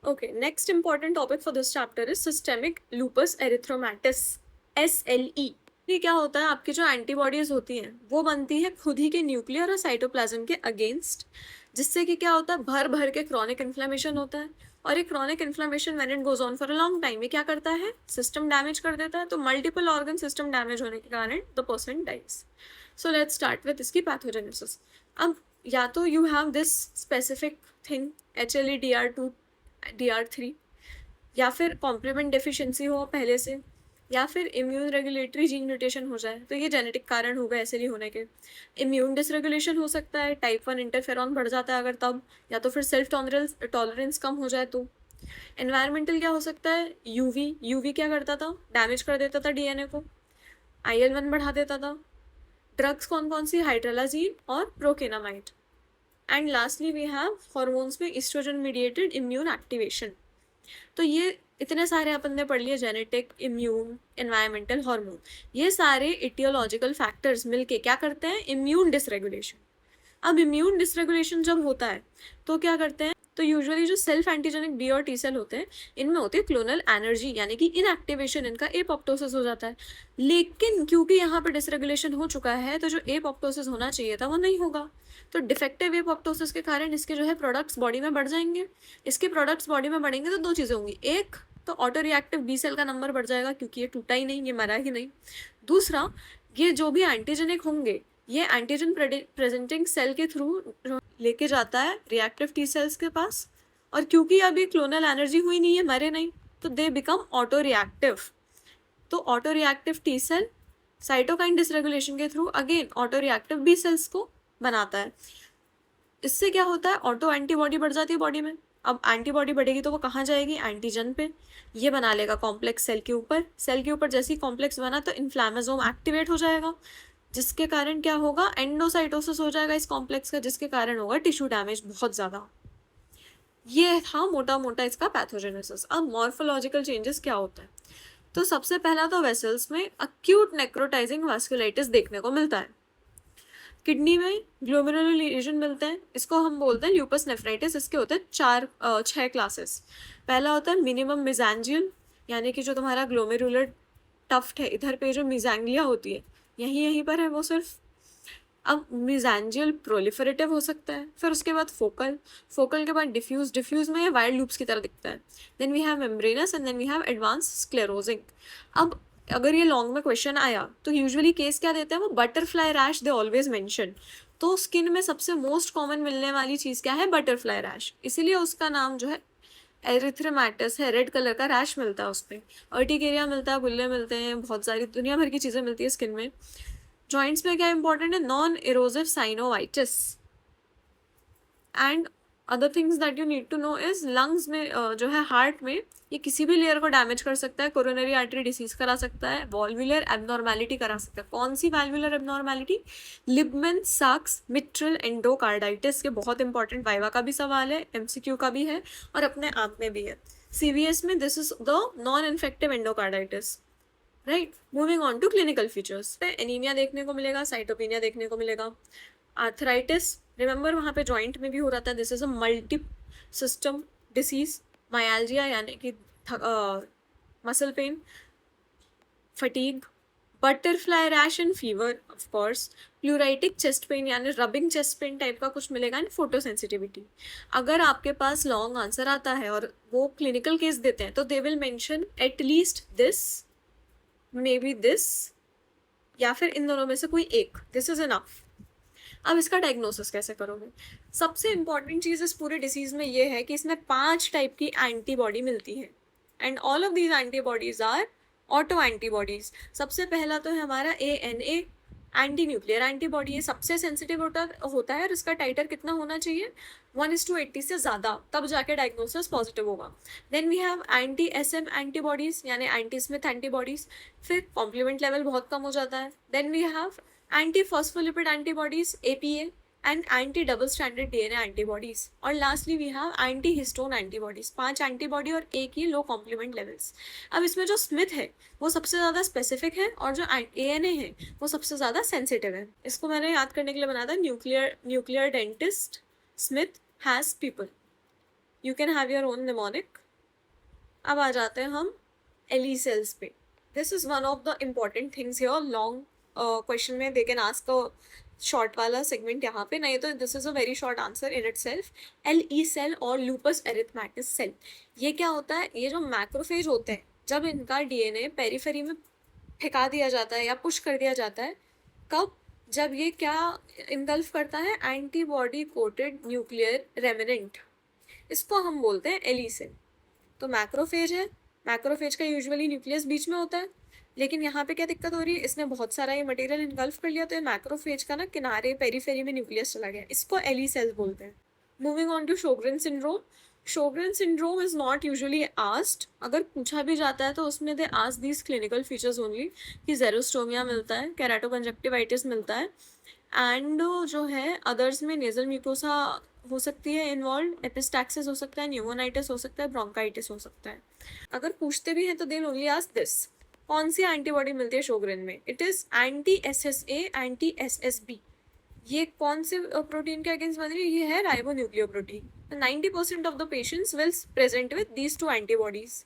Okay, next important topic for this chapter is systemic lupus erythematosus, SLE। ये क्या होता है, आपकी जो एंटीबॉडीज होती हैं वो बनती है खुद ही के न्यूक्लियर और साइटोप्लाज्म के अगेंस्ट, जिससे कि क्या होता है, भर भर के क्रॉनिक इन्फ्लेमेशन होता है। और ये chronic inflammation when it goes on for a long time, ये क्या करता है, सिस्टम डैमेज कर देता है। तो मल्टीपल ऑर्गन सिस्टम डैमेज होने के कारण the person dies. So let's start with इसकी पैथोजेनेसिस। अब या तो you have this specific thing HLA-DR2 DR3, या फिर कॉम्प्लीमेंट डेफिशिएंसी हो पहले से, या फिर इम्यून रेगुलेटरी जीन म्यूटेशन हो जाए, तो ये जेनेटिक कारण होगा ऐसे नहीं होने के। इम्यून डिसरेगुलेशन हो सकता है, टाइप 1 इंटरफेरॉन बढ़ जाता है अगर तब, या तो फिर सेल्फ टॉलरेंस कम हो जाए तो। एनवायरमेंटल क्या हो सकता है, यूवी क्या करता था, डैमेज कर देता था डीएनए को, IL-1 बढ़ा देता था। ड्रग्स कौन कौन सी, हाइड्रोलाजीन और procainamide. And lastly we have hormones में ईस्ट्रोजन मीडिएटेड इम्यून एक्टिवेशन। तो ये इतने सारे अपन ने पढ़ लिए, जेनेटिक, इम्यून, एनवायरमेंटल, हार्मोन। ये सारे इटियोलॉजिकल फैक्टर्स मिलके क्या करते हैं, इम्यून डिसरेगुलेशन। अब इम्यून डिसरेगुलेशन जब होता है तो क्या करते हैं, तो यूजुअली जो सेल्फ एंटीजेनिक बी और टी सेल होते हैं, इनमें होती है क्लोनल एनर्जी, यानी कि इनएक्टिवेशन, इनका एपोप्टोसिस हो जाता है। लेकिन क्योंकि यहाँ पे डिसरेगुलेशन हो चुका है, तो जो एपोप्टोसिस होना चाहिए था वो नहीं होगा। तो डिफेक्टिव एपोप्टोसिस के कारण इसके जो है प्रोडक्ट्स बॉडी में बढ़ जाएंगे। इसके प्रोडक्ट्स बॉडी में बढ़ेंगे तो दो चीज़ें होंगी, एक तो ऑटो रिएक्टिव बी सेल का नंबर बढ़ जाएगा क्योंकि ये टूटा ही नहीं, ये मरा ही नहीं। दूसरा, ये जो भी एंटीजेनिक होंगे, ये एंटीजन प्रेजेंटिंग सेल के थ्रू लेके जाता है रिएक्टिव टी सेल्स के पास। और क्योंकि अभी क्लोनल एनर्जी हुई नहीं है, मरे नहीं, तो दे बिकम ऑटो रिएक्टिव। तो auto reactive T cell cytokine dysregulation के through again auto reactive B cells को बनाता है। इससे क्या होता है, ऑटो एंटीबॉडी बढ़ जाती है बॉडी में। अब एंटीबॉडी बढ़ेगी तो वो कहाँ जाएगी, एंटीजन पे। ये बना लेगा कॉम्प्लेक्स सेल के ऊपर। सेल के ऊपर जैसे ही कॉम्प्लेक्स बना तो इन्फ्लामेसोम एक्टिवेट हो जाएगा, जिसके कारण क्या होगा, एंडोसाइटोसिस हो जाएगा इस कॉम्प्लेक्स का, जिसके कारण होगा टिश्यू डैमेज बहुत ज़्यादा। ये था मोटा मोटा इसका पैथोजेनेसिस। अब मॉर्फोलॉजिकल चेंजेस क्या होता है, तो सबसे पहला तो वेसल्स में अक्यूट नेक्रोटाइजिंग वास्कुलाइटिस देखने को मिलता है। किडनी में ग्लोमेरुलर लीजन मिलते हैं, इसको हम बोलते हैं ल्यूपस नेफ्राइटिस। इसके होते हैं 6 क्लासेस। पहला होता है मिनिमम मिजेंजियल, यानी कि जो तुम्हारा ग्लोमेरुलर टफ्ट है, इधर पे जो मिजेंग्लिया होती है यहीं यहीं पर है वो सिर्फ। अब मिजेंजियल प्रोलिफरेटिव हो सकता है, फिर उसके बाद फोकल, फोकल के बाद डिफ्यूज में ये वाइल्ड लूप्स की तरह दिखता है। Then we have membranous and then we have advance sclerosing. अब अगर ये लॉन्ग में क्वेश्चन आया तो यूजुअली केस क्या देते हैं वो, butterfly rash they always mention. तो स्किन में सबसे मोस्ट कॉमन मिलने वाली चीज़ क्या है, बटरफ्लाई रैश, इसीलिए उसका नाम जो है एरिथ्रोमैटिस है। रेड कलर का रैश मिलता है उस पर, अर्टिकेरिया मिलता है, बुल्ले मिलते हैं, बहुत सारी दुनिया भर की चीज़ें मिलती है स्किन में। जॉइंट्स में क्या इंपॉर्टेंट है, non erosive synovitis. And other things that you need to know is lungs में जो है, हार्ट में ये किसी भी लेयर को डैमेज कर सकता है, कोरोनरी आर्टरी डिसीज करा सकता है, वॉल्वुलर एबनॉर्मैलिटी करा सकता है। कौन सी वॉल्वुलर एबनॉर्मैलिटी, लिबमन साक्स मिट्रल एंडोकार्डाइटिस। के बहुत इंपॉर्टेंट वाइवा का भी सवाल है, MCQ का भी है और अपने आप में भी है CVS में। This is the non infective endocarditis, right. Moving on to clinical features पे, एनीमिया देखने को मिलेगा, साइटोपेनिया देखने को मिलेगा, आर्थराइटिस, रिमेंबर वहाँ पे जॉइंट में भी हो रहा था। This is a multi system disease. Myalgia यानी कि muscle pain, fatigue, butterfly rash and fever of course, pleuritic chest pain यानी रबिंग चेस्ट पेन टाइप का कुछ मिलेगा, एंड फोटोसेंसिटिविटी। अगर आपके पास लॉन्ग आंसर आता है और वो क्लिनिकल केस देते हैं तो they will mention at least this, may be this, या फिर इन दोनों में से कोई एक, दिस इज इनफ। अब इसका डायग्नोसिस कैसे करोगे, सबसे इंपॉर्टेंट चीज़ इस पूरे डिसीज में ये है कि इसमें 5 टाइप की एंटीबॉडी मिलती है, and all of these antibodies are auto antibodies. सबसे पहला तो है हमारा ANA, एंटी न्यूक्लियर एंटीबॉडी। ये सबसे सेंसिटिव होता है और इसका टाइटर कितना होना चाहिए, 1:80 से ज़्यादा, तब जाके डायग्नोसिस पॉजिटिव होगा। Then we have anti-SM antibodies यानी एंटी स्मिथ एंटीबॉडीज, फिर कॉम्प्लीमेंट लेवल बहुत कम हो जाता है। Then we have anti phospholipid antibodies APA and anti double standard DNA antibodies, और lastly we have anti histone antibodies. 5 antibody और एक ही लो कॉम्प्लीमेंट लेवल्स। अब इसमें जो स्मिथ है वो सबसे ज़्यादा स्पेसिफिक है और जो ANA है वो सबसे ज़्यादा सेंसिटिव है। इसको मैंने याद करने के लिए बनाया था, nuclear dentist Smith has people. You can have your own mnemonic. अब आ जाते हैं हम एली सेल्स पे। This is one of the important things here. Long question में दे कैन आस्क शॉर्ट वाला सेगमेंट यहाँ पे, नहीं तो this is a very short answer in itself. L E cell और लूपस एरिथमेटिस सेल, ये क्या होता है? ये जो मैक्रोफेज होते हैं, जब इनका डीएनए पेरिफेरी में फेंका दिया जाता है या पुश कर दिया जाता है, कब? जब ये क्या इनगल्फ करता है? एंटीबॉडी कोटेड न्यूक्लियर रेमिनेंट, इसको हम बोलते हैं एली सेल। तो मैक्रोफेज है, मैक्रोफेज का यूजुअली न्यूक्लियस बीच में होता है, लेकिन यहाँ पे क्या दिक्कत हो रही है? इसने बहुत सारा ये मटेरियल इनगल्फ कर लिया, तो ये मैक्रोफेज का ना किनारे पेरीफेरी में न्यूक्लियस चला गया, इसको एली सेल्स बोलते हैं। Moving on to Sjogren syndrome. Sjogren syndrome is not usually asked, अगर पूछा भी जाता है तो उसमें they ask these clinical features only, कि जेरोस्टोमिया मिलता है, केराटोकंजक्टिवाइटिस मिलता है, एंड जो है अदर्स में नेजल म्यूकोसा हो सकती है इन्वॉल्व, एपिस्टैक्सिस हो सकता है, न्यूमोनाइटिस हो सकता है, ब्रोंकाइटिस हो सकता है। अगर पूछते भी हैं तो दे ओनली आस्क दिस। कौन सी एंटीबॉडी मिलती है शोग्रेन में? It is anti SSA, anti SSB। ये कौन से प्रोटीन के अगेंस्ट बन रही है? ये है ribonucleoprotein. 90% of the patients will present with these two antibodies.